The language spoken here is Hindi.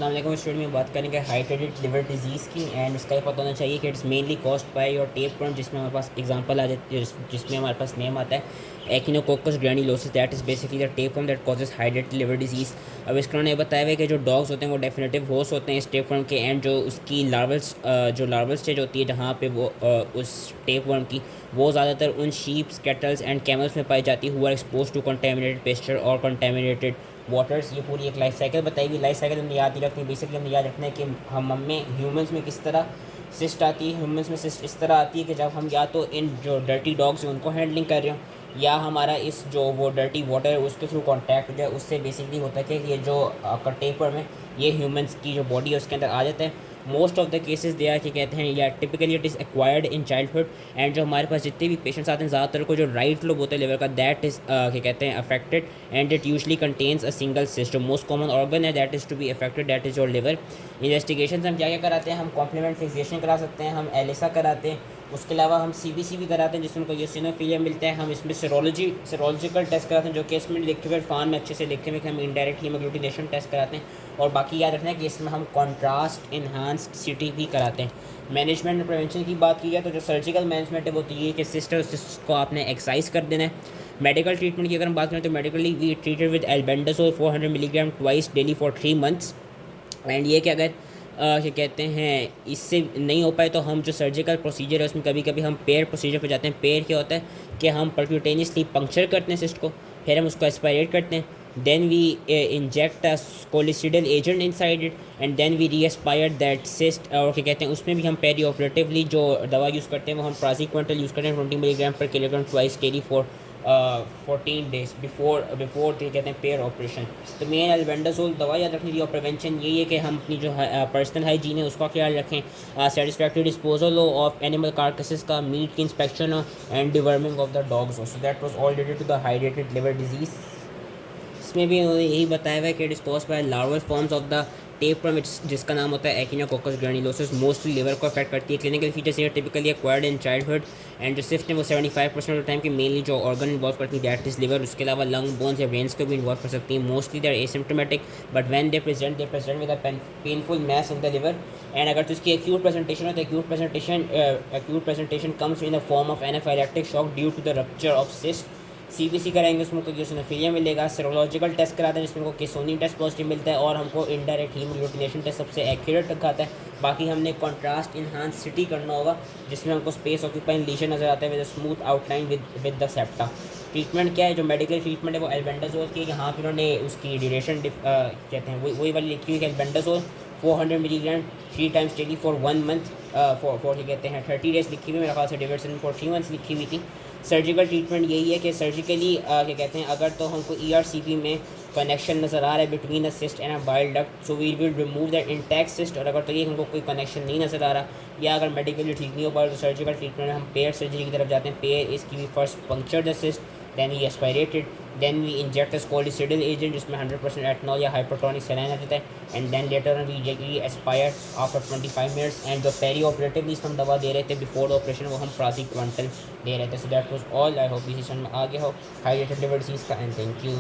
अस्सलाम वालेकुम। स्टूडेंट में बात करेंगे हाइड्रेटेड लिवर डिजीज़ की एंड इसका ये पता होना चाहिए कि it's mainly caused by your tapeworm, जिसमें हमारे पास एग्जांपल आ जाती है, जिसमें हमारे पास नेम आता है echinococcus granulosus. That is basically the tapeworm that causes हाइड्रेटेड लिवर डिजीज़। अब इसका उन्होंने बताया हुआ है कि जो डॉग्स होते हैं वो डेफिनेटिव होस्ट होते हैं इस टेपवर्म के, एंड जो उसकी लार्वल स्टेज होती है जहाँ पे वो उस टेपवर्म की वो ज़्यादातर उन शीप्स, कैटल्स एंड कैमल्स में पाई जाती है who are expose to contaminated pasture और कंटेमिनेटेड वाटर्स। ये पूरी एक लाइफ साइकिल बताई हुई। लाइफ साइकिल हमने याद नहीं रखनी, बेसिकली हमने याद रखना है कि हम में ह्यूमंस में किस तरह सिस्ट आती है। ह्यूमंस में सिस्ट इस तरह आती है कि जब हम या तो इन जो डर्टी डॉग्स हैं उनको हैंडलिंग कर रहे हो, या हमारा इस जो वो डर्टी वाटर है उसके थ्रू कॉन्टैक्ट हो जाए। उससे बेसिकली होता है कि ये जो आपका टेपवर्म है ये ह्यूमंस की जो बॉडी है उसके अंदर आ जाता है। Most of the cases they are कि कहते हैं या typically it is acquired in childhood. And जो हमारे पास जितने भी पेशेंट्स आते हैं ज़्यादातर को जो राइट लोब होता है लिवर का दैट इज़ क्या कहते हैं affected, and it usually contains a single cyst. जो मोस्ट कॉमन ऑर्गन है that is to be affected that is your liver. Investigation हम क्या क्या कराते हैं, हम कॉम्प्लीमेंट फिक्सेशन करा सकते हैं, हम एलिसा कराते हैं, उसके अलावा हम सीबीसी भी कराते हैं जिसमें उनको यूसिनोफिलिया मिलता है। हम इसमें सेरोलॉजिकल टेस्ट कराते हैं जो कि इसमें लिखे हुए फार्म में अच्छे से लिखे हुए कि हम इनडायरेक्ट हीमोग्लूटिनेशन टेस्ट कराते हैं। और बाकी याद रखना है कि इसमें हम कॉन्ट्रास्ट इन्हांस्ड सीटी भी कराते हैं। मैनेजमेंट और प्रिवेंशन की बात की जाए तो जो सर्जिकल मैनेजमेंट है वो तो ये कि सिस्ट को आपने एक्सरसाइज कर देना है। मेडिकल ट्रीटमेंट की अगर हम बात करें तो medically we treated with albendazole 400 milligram twice daily for 3 months. And ये कि अगर क्या कहते हैं इससे नहीं हो पाए तो हम जो सर्जिकल प्रोसीजर है उसमें कभी कभी हम पेयर प्रोसीजर पे जाते हैं। पेयर क्या होता है कि हम परक्यूटेनियसली पंक्चर करते हैं सिस्ट को, फिर हम उसको एस्पायरेट करते हैं, then we inject a scolicidal agent inside it and then we re aspire that cyst. और क्या कहते हैं उसमें भी हम पेरी ऑपरेटिवली जो दवा यूज़ करते हैं वो हम प्राजिक्वेंटल यूज़ करते हैं 20 मिलीग्राम पर kilogram twice daily for 14 days before क्या कहते हैं पेयर ऑपरेशन। तो मेन एल्बेंडाजोल दवा याद रखनी थी। और प्रिवेंशन यही है कि हम अपनी जो पर्सनल हाइजीन है उसका ख्याल रखें, satisfactory disposal of animal carcasses का, मीट की inspection and deworming of the dogs. So that was all related to the हाइड्रेटेड लिवर डिजीज़। इसमें भी उन्होंने यही बताया हुआ है कि it is caused by larval forms of the tapeworm जिसका नाम होता है एकिनोकोकस ग्रैन्युलोसिस। मोस्टली लिवर को अफेक्ट करती है। क्लिनिकल फीचर्स ये typically acquired in childhood, and जो सिस्ट है वो 75% ऑफ टाइम की मेनली जो ऑर्गन इन्वॉल्व करती है दैट इज लिवर। उसके अलावा लंग, बोन्स या ब्रेन्स को भी इन्वॉल्व कर सकती है। Mostly they are asymptomatic but when they present with a painful mass in the liver. And अगर तो इसकी एक्यूट प्रेजेंटेशन हो तो acute presentation comes in the form of anaphylactic shock due to the rupture of cyst. CBC कराएंगे उसमें को यूसिनोफिलिया मिलेगा। सेरोलॉजिकल टेस्ट कराते हैं जिसमें को किसोनिन टेस्ट पॉजिटिव मिलता है, और हमको इनडायरेक्ट हीमोग्लूटिनेशन टेस्ट सबसे एक्यूरेट दिखाता है। बाकी हमने कॉन्ट्रास्ट इन्हांस सिटी करना होगा जिसमें हमको स्पेस ऑक्यूपाइंग लीजन नजर आता है with smooth outline with the septa. Treatment क्या है, जो मेडिकल ट्रीटमेंट है वो एल्बेंडाजोल की है। यहाँ पर उन्होंने उसकी ड्यूरेशन कहते हैं वही वाली लिखी हुई है albendazole 400 milligram 3 times daily for 1 month for क्या कहते हैं 30 डेज लिखी हुई। मेरे ख्याल से डिवर्सन फॉर 3 मंथ्स लिखी हुई थी। सर्जिकल ट्रीटमेंट यही है कि सर्जिकली क्या कहते हैं अगर तो हमको ईआरसीपी में कनेक्शन नज़र आ रहा है between a cyst and a bile duct, so we will remove that intact cyst. और अगर तो ये हमको कोई कनेक्शन नहीं नज़र आ रहा या अगर मेडिकली ठीक नहीं हो पा रहा तो सर्जिकल ट्रीटमेंट में हम पेयर सर्जरी की तरफ जाते हैं। पेयर इसकी भी first puncture the cyst, then we aspirate it, then we inject a colloidal agent जिसमें 100% एथनॉल या hypertonic saline आ जाता है, and then later on we aspire after 25 minutes। and जो पेरी ऑपरेटिवली हम दवा दे रहे थे बिफोर द ऑपरेशन वो हम प्राजिक्वेंटल दे रहे थे। सो that was all. I hope इसी सेशन में आ गया हो हाइड्रेटेड लिवर डिजीज़ का, एंड थैंक यू।